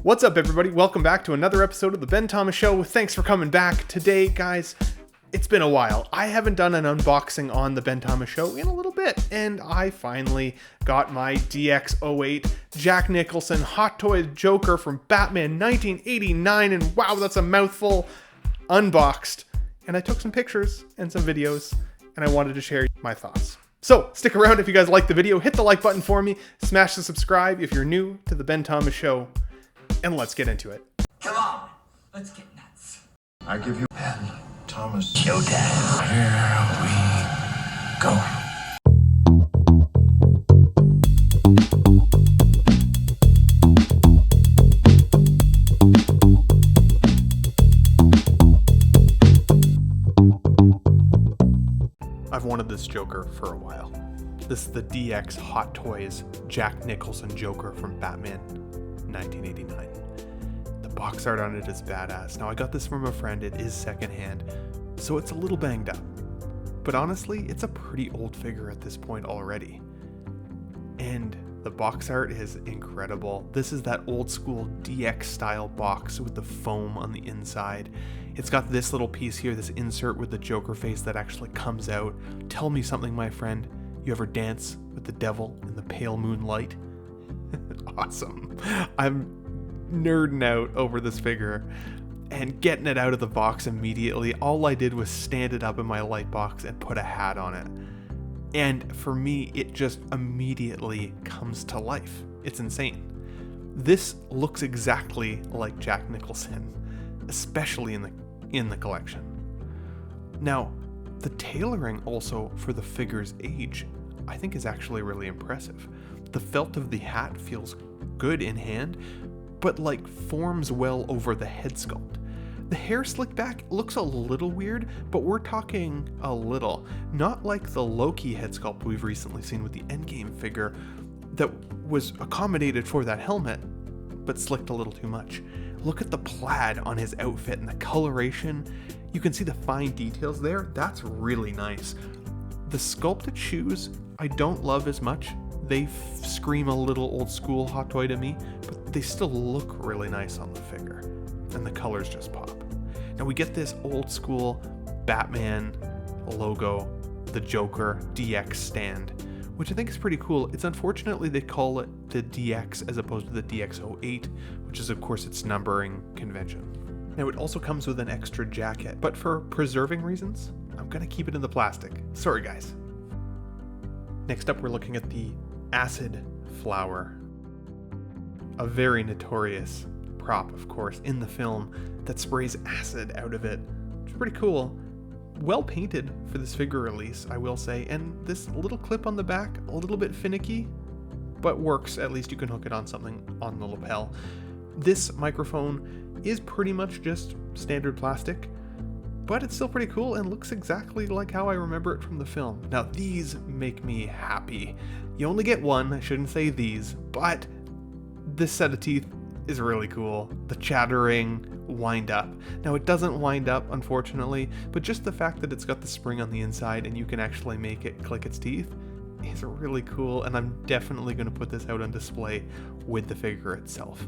What's up, everybody? Welcome back to another episode of the Ben Thomas Show. Thanks for coming back. Today, guys, it's been a while. I haven't done an unboxing on the Ben Thomas Show in a little bit, and I finally got my DX08 Jack Nicholson Hot Toys Joker from Batman 1989, and wow, that's a mouthful, unboxed. And I took some pictures and some videos, and I wanted to share my thoughts. So stick around if you guys like the video, hit the like button for me, smash the subscribe if you're new to the Ben Thomas Show, and let's get into it. Come on, let's get nuts. I give you Ben Thomas. Showtime. Here we go. I've wanted this Joker for a while. This is the DX Hot Toys Jack Nicholson Joker from Batman 1989. The box art on it is badass. Now, I got this from a friend. It is secondhand, so it's a little banged up. But honestly, it's a pretty old figure at this point already. And the box art is incredible. This is that old school DX style box with the foam on the inside. It's got this little piece here, this insert with the Joker face that actually comes out. Tell me something, my friend. You ever dance with the devil in the pale moonlight? Awesome. I'm nerding out over this figure and getting it out of the box immediately. All I did was stand it up in my light box and put a hat on it. And for me, it just immediately comes to life. It's insane. This looks exactly like Jack Nicholson, especially in the collection. Now, the tailoring also for the figure's age, I think, is actually really impressive. The felt of the hat feels good in hand, but forms well over the head sculpt. The hair slicked back looks a little weird, but we're talking a little. Not like the Loki head sculpt we've recently seen with the Endgame figure that was accommodated for that helmet, but slicked a little too much. Look at the plaid on his outfit and the coloration. You can see the fine details there. That's really nice. The sculpted shoes, I don't love as much. They scream a little old school Hot Toy to me, but they still look really nice on the figure. And the colors just pop. Now we get this old school Batman logo, the Joker DX stand, which I think is pretty cool. It's unfortunately they call it the DX as opposed to the DX08, which is of course its numbering convention. Now it also comes with an extra jacket, but for preserving reasons, I'm gonna keep it in the plastic. Sorry guys. Next up, we're looking at the acid flower, a very notorious prop, of course, in the film that sprays acid out of it, which is pretty cool. Well painted for this figure release, I will say, and this little clip on the back, a little bit finicky, but works. At least you can hook it on something on the lapel. This microphone is pretty much just standard plastic, but it's still pretty cool and looks exactly like how I remember it from the film. Now, these make me happy. You only get one, I shouldn't say these, but this set of teeth is really cool. The chattering wind up. Now, it doesn't wind up, unfortunately, but just the fact that it's got the spring on the inside and you can actually make it click its teeth is really cool, and I'm definitely going to put this out on display with the figure itself.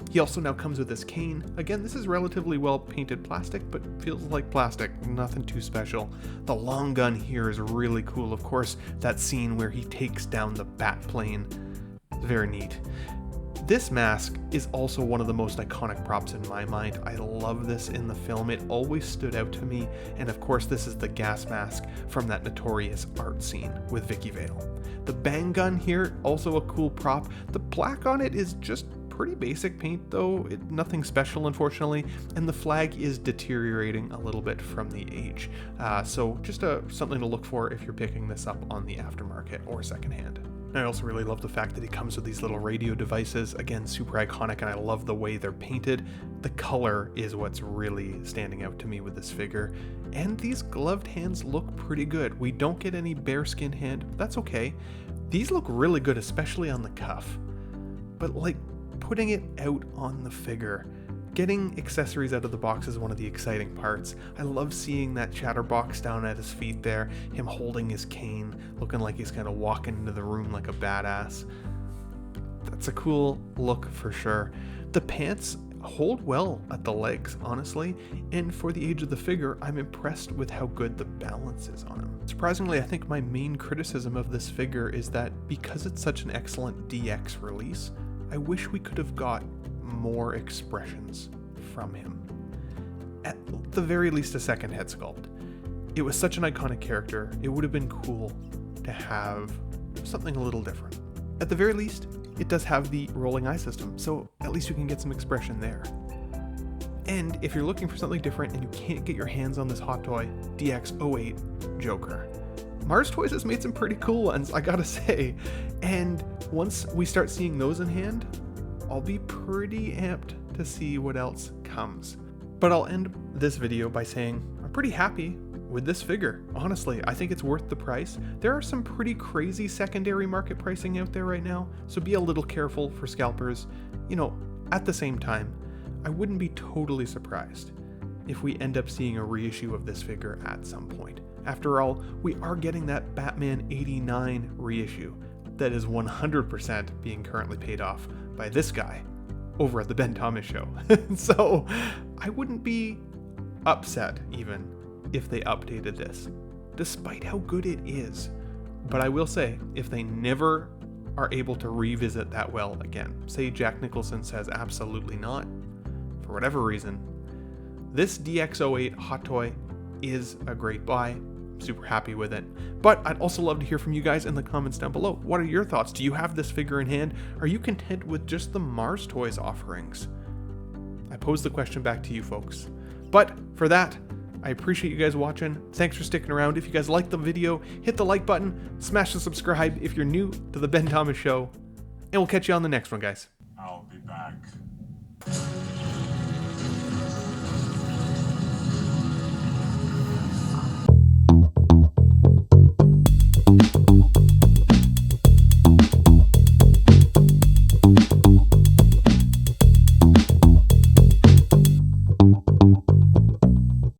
He also now comes with this cane. Again, this is relatively well painted plastic, but feels like plastic, nothing too special. The long gun here is really cool. Of course, that scene where he takes down the bat plane, very neat. This mask is also one of the most iconic props in my mind. I love this in the film. It always stood out to me. And of course, this is the gas mask from that notorious art scene with Vicky Vale. The bang gun here, also a cool prop. The black on it is just pretty basic paint though, nothing special unfortunately, and the flag is deteriorating a little bit from the age. So just something to look for if you're picking this up on the aftermarket or secondhand. I also really love the fact that it comes with these little radio devices. Again, super iconic, and I love the way they're painted. The color is what's really standing out to me with this figure. And these gloved hands look pretty good. We don't get any bearskin hand, but that's okay. These look really good, especially on the cuff. But putting it out on the figure, getting accessories out of the box is one of the exciting parts. I love seeing that chatterbox down at his feet there, him holding his cane, looking like he's kind of walking into the room like a badass. That's a cool look for sure. The pants hold well at the legs, honestly, and for the age of the figure, I'm impressed with how good the balance is on him. Surprisingly, I think my main criticism of this figure is that because it's such an excellent DX release, I wish we could have got more expressions from him. At the very least, a second head sculpt. It was such an iconic character, it would have been cool to have something a little different. At the very least, it does have the rolling eye system, so at least you can get some expression there. And if you're looking for something different and you can't get your hands on this Hot Toy DX08 Joker, Mars Toys has made some pretty cool ones, I gotta say. And once we start seeing those in hand, I'll be pretty amped to see what else comes. But I'll end this video by saying I'm pretty happy with this figure. Honestly, I think it's worth the price. There are some pretty crazy secondary market pricing out there right now, so be a little careful for scalpers. You know, at the same time, I wouldn't be totally surprised if we end up seeing a reissue of this figure at some point. After all, we are getting that Batman 89 reissue that is 100% being currently paid off by this guy over at the Ben Thomas Show. So I wouldn't be upset even if they updated this, despite how good it is. But I will say, if they never are able to revisit that well again, say Jack Nicholson says absolutely not, for whatever reason, this DX08 Hot Toy is a great buy. I'm super happy with it. But I'd also love to hear from you guys in the comments down below. What are your thoughts? Do you have this figure in hand? Are you content with just the Mars Toys offerings? I pose the question back to you folks. But for that, I appreciate you guys watching. Thanks for sticking around. If you guys liked the video, hit the like button, smash the subscribe if you're new to the Ben Thomas Show, and we'll catch you on the next one, guys. I'll be back.